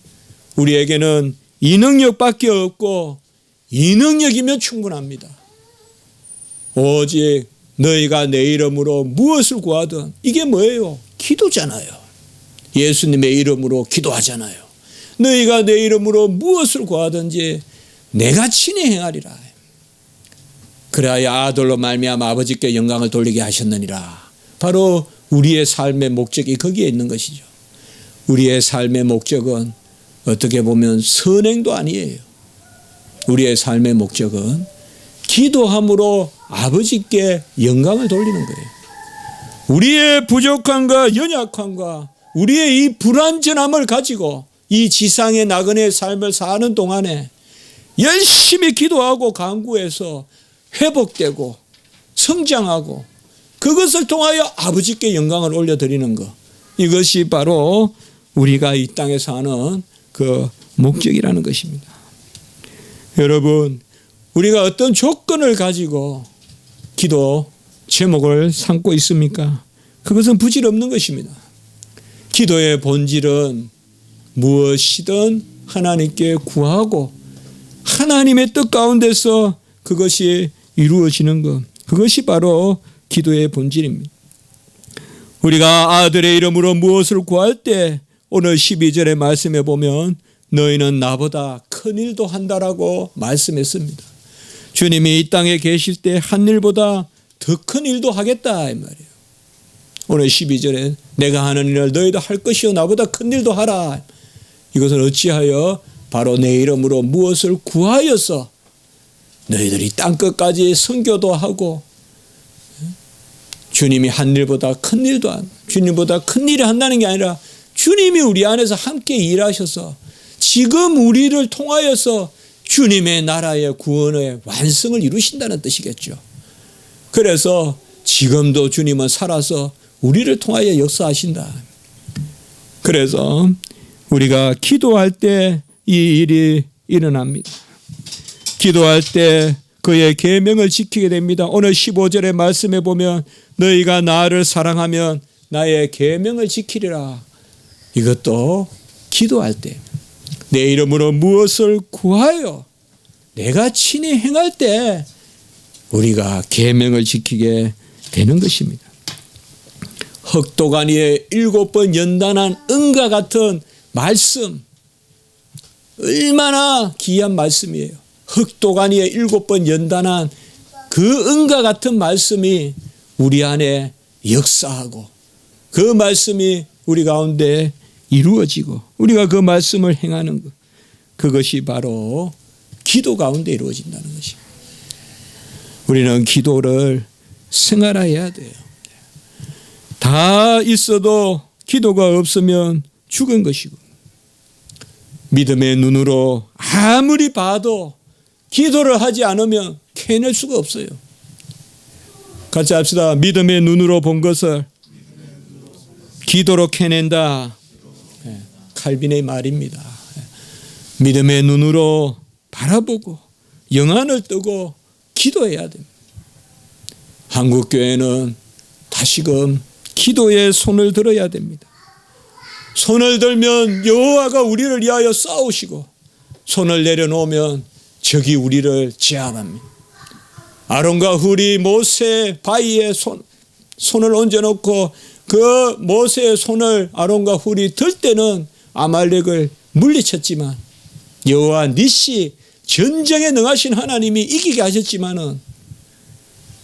우리에게는 이 능력밖에 없고 이 능력이면 충분합니다. 오직 너희가 내 이름으로 무엇을 구하든, 이게 뭐예요? 기도잖아요. 예수님의 이름으로 기도하잖아요. 너희가 내 이름으로 무엇을 구하든지 내가 친히 행하리라. 그래야 아들로 말미암아 아버지께 영광을 돌리게 하셨느니라. 바로 우리의 삶의 목적이 거기에 있는 것이죠. 우리의 삶의 목적은 어떻게 보면 선행도 아니에요. 우리의 삶의 목적은 기도함으로 아버지께 영광을 돌리는 거예요. 우리의 부족함과 연약함과 우리의 이 불완전함을 가지고 이 지상의 나그네의 삶을 사는 동안에 열심히 기도하고 간구해서 회복되고 성장하고 그것을 통하여 아버지께 영광을 올려드리는 것, 이것이 바로 우리가 이 땅에 사는 그 목적이라는 것입니다. 여러분, 우리가 어떤 조건을 가지고 기도 제목을 삼고 있습니까? 그것은 부질없는 것입니다. 기도의 본질은 무엇이든 하나님께 구하고 하나님의 뜻 가운데서 그것이 이루어지는 것, 그것이 바로 기도의 본질입니다. 우리가 아들의 이름으로 무엇을 구할 때 오늘 12절의 말씀에 보면 너희는 나보다 큰 일도 한다라고 말씀했습니다. 주님이 이 땅에 계실 때 한 일보다 더 큰 일도 하겠다 이 말이에요. 오늘 12절에 내가 하는 일을 너희도 할 것이요 나보다 큰 일도 하라. 이것은 어찌하여 바로 내 이름으로 무엇을 구하여서 너희들이 땅끝까지 선교도 하고 주님이 한 일보다 큰 일도 주님보다 큰 일을 한다는 게 아니라 주님이 우리 안에서 함께 일하셔서 지금 우리를 통하여서 주님의 나라의 구원의 완성을 이루신다는 뜻이겠죠. 그래서 지금도 주님은 살아서 우리를 통하여 역사하신다. 그래서 우리가 기도할 때 이 일이 일어납니다. 기도할 때 그의 계명을 지키게 됩니다. 오늘 15절의 말씀에 보면 너희가 나를 사랑하면 나의 계명을 지키리라. 이것도 기도할 때 내 이름으로 무엇을 구하여 내가 친히 행할 때 우리가 계명을 지키게 되는 것입니다. 흑도가니에 7번 연단한 은과 같은 말씀, 얼마나 귀한 말씀이에요. 흑도가니에 7번 연단한 그 은과 같은 말씀이 우리 안에 역사하고 그 말씀이 우리 가운데 이루어지고 우리가 그 말씀을 행하는 것, 그것이 바로 기도 가운데 이루어진다는 것입니다. 우리는 기도를 생활해야 돼요. 다 있어도 기도가 없으면 죽은 것이고, 믿음의 눈으로 아무리 봐도 기도를 하지 않으면 캐낼 수가 없어요. 같이 합시다. 믿음의 눈으로 본 것을 기도로 캐낸다. 칼빈의 말입니다. 믿음의 눈으로 바라보고 영안을 뜨고 기도해야 됩니다. 한국교회는 다시금 기도에 손을 들어야 됩니다. 손을 들면 여호와가 우리를 위하여 싸우시고, 손을 내려놓으면 적이 우리를 제압합니다. 아론과 훌이 모세 바위에 손을 얹어놓고 그 모세의 손을 아론과 훌이 들 때는 아말렉을 물리쳤지만, 여호와 니시 전쟁에 능하신 하나님이 이기게 하셨지만은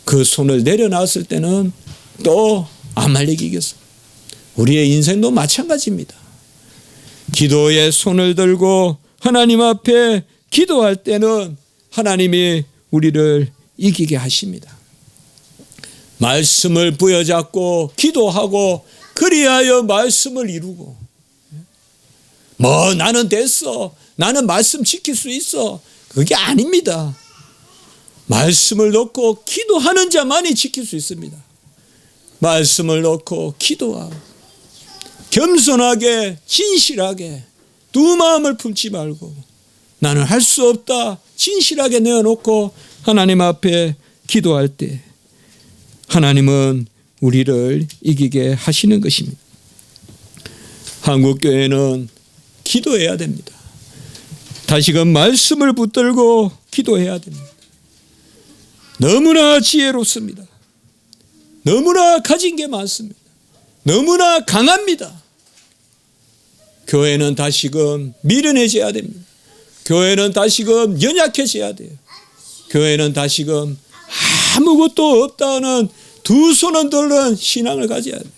그 손을 내려놨을 때는 또 아말렉이 이겼어요. 우리의 인생도 마찬가지입니다. 기도에 손을 들고 하나님 앞에 기도할 때는 하나님이 우리를 이기게 하십니다. 말씀을 부여잡고 기도하고 그리하여 말씀을 이루고, 뭐 나는 됐어, 나는 말씀 지킬 수 있어, 그게 아닙니다. 말씀을 놓고 기도하는 자만이 지킬 수 있습니다. 말씀을 놓고 기도하고 겸손하게 진실하게 두 마음을 품지 말고, 나는 할 수 없다 진실하게 내어놓고 하나님 앞에 기도할 때 하나님은 우리를 이기게 하시는 것입니다. 한국교회는 기도해야 됩니다. 다시금 말씀을 붙들고 기도해야 됩니다. 너무나 지혜롭습니다. 너무나 가진 게 많습니다. 너무나 강합니다. 교회는 다시금 미련해져야 됩니다. 교회는 다시금 연약해져야 돼요. 교회는 다시금 아무것도 없다는 두 손은 들은 신앙을 가져야 돼요.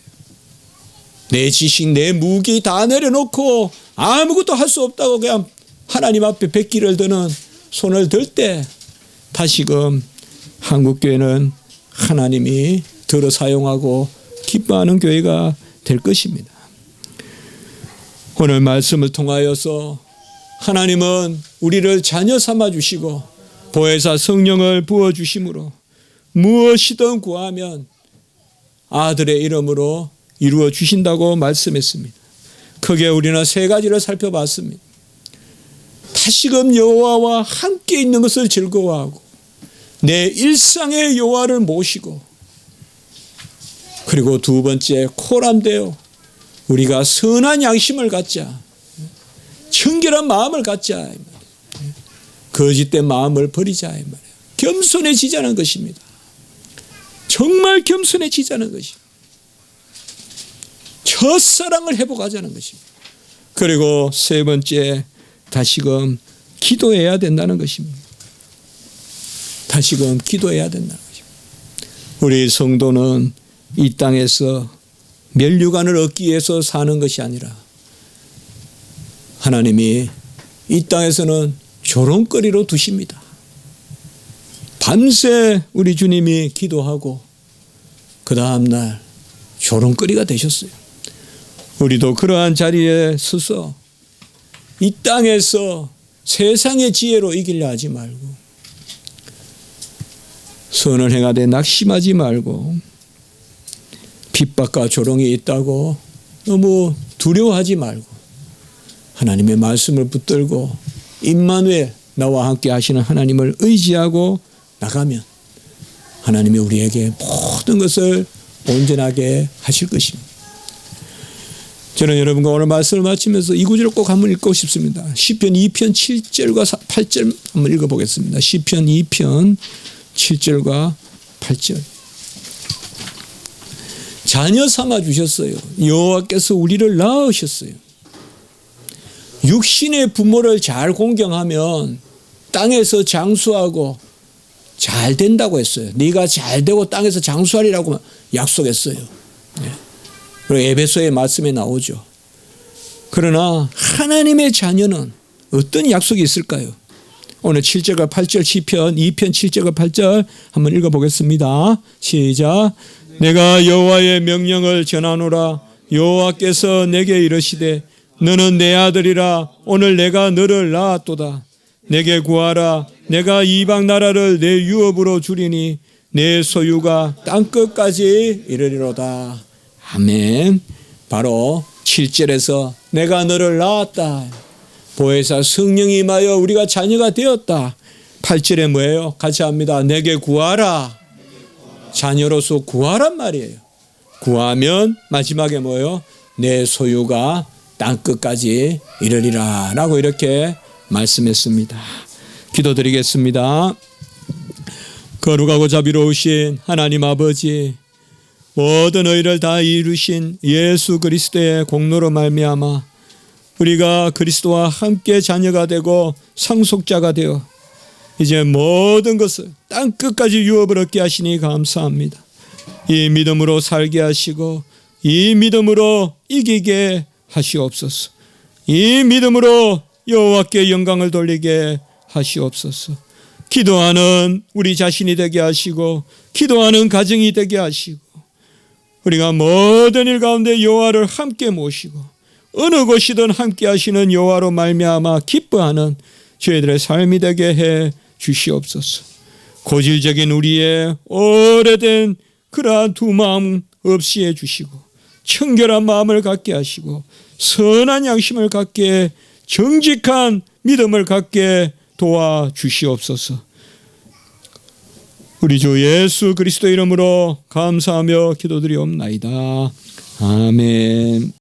내 지식, 내 무기 다 내려놓고 아무것도 할 수 없다고 그냥 하나님 앞에 백기를 드는 손을 들 때 다시금 한국교회는 하나님이 들어 사용하고 기뻐하는 교회가 될 것입니다. 오늘 말씀을 통하여서 하나님은 우리를 자녀 삼아 주시고 보혜사 성령을 부어 주심으로 무엇이든 구하면 아들의 이름으로 이루어 주신다고 말씀했습니다. 크게 우리는 세 가지를 살펴봤습니다. 다시금 여호와와 함께 있는 것을 즐거워하고 내 일상의 여호와를 모시고, 그리고 두 번째 코람되어 우리가 선한 양심을 갖자, 청결한 마음을 갖자, 거짓된 마음을 버리자, 겸손해지자는 것입니다. 정말 겸손해지자는 것입니다. 첫사랑을 회복하자는 것입니다. 그리고 세 번째, 다시금 기도해야 된다는 것입니다. 다시금 기도해야 된다는 것입니다. 우리 성도는 이 땅에서 면류관을 얻기 위해서 사는 것이 아니라 하나님이 이 땅에서는 조롱거리로 두십니다. 밤새 우리 주님이 기도하고 그 다음날 조롱거리가 되셨어요. 우리도 그러한 자리에 서서 이 땅에서 세상의 지혜로 이기려 하지 말고, 선을 행하되 낙심하지 말고, 핍박과 조롱이 있다고 너무 두려워하지 말고 하나님의 말씀을 붙들고 임마누엘, 나와 함께 하시는 하나님을 의지하고 나가면 하나님이 우리에게 모든 것을 온전하게 하실 것입니다. 저는 여러분과 오늘 말씀을 마치면서 이 구절을 꼭 한번 읽고 싶습니다. 시편 2편 7절과 8절 한번 읽어보겠습니다. 시편 2편 7절과 8절. 자녀 삼아 주셨어요. 여호와께서 우리를 낳으셨어요. 육신의 부모를 잘 공경하면 땅에서 장수하고 잘 된다고 했어요. 네가 잘 되고 땅에서 장수하리라고 약속했어요. 그리고 에베소의 말씀에 나오죠. 그러나 하나님의 자녀는 어떤 약속이 있을까요? 오늘 7절과 8절 시편 2편 7절과 8절 한번 읽어보겠습니다. 시작. 내가 여호와의 명령을 전하노라. 여호와께서 내게 이르시되 너는 내 아들이라. 오늘 내가 너를 낳았도다. 내게 구하라. 내가 이방 나라를 내 유업으로 주리니 내 소유가 땅끝까지 이르리로다. 아멘. 바로 7절에서 내가 너를 낳았다. 보혜사 성령이 임하여 우리가 자녀가 되었다. 8절에 뭐예요? 같이 합니다. 내게 구하라. 자녀로서 구하란 말이에요. 구하면 마지막에 뭐예요? 내 소유가 땅끝까지 이르리라 라고 이렇게 말씀했습니다. 기도드리겠습니다. 거룩하고 자비로우신 하나님 아버지, 모든 의를 다 이루신 예수 그리스도의 공로로 말미암아 우리가 그리스도와 함께 자녀가 되고 상속자가 되어 이제 모든 것을 땅끝까지 유업을 얻게 하시니 감사합니다. 이 믿음으로 살게 하시고 이 믿음으로 이기게 하시옵소서. 이 믿음으로 여호와께 영광을 돌리게 하시옵소서. 기도하는 우리 자신이 되게 하시고 기도하는 가정이 되게 하시고 우리가 모든 일 가운데 여호와를 함께 모시고 어느 곳이든 함께 하시는 여호와로 말미암아 기뻐하는 저희들의 삶이 되게 해 주시옵소서. 고질적인 우리의 오래된 그러한 두 마음 없이 해 주시고 청결한 마음을 갖게 하시고 선한 양심을 갖게 정직한 믿음을 갖게 도와주시옵소서. 우리 주 예수 그리스도 이름으로 감사하며 기도드리옵나이다. 아멘.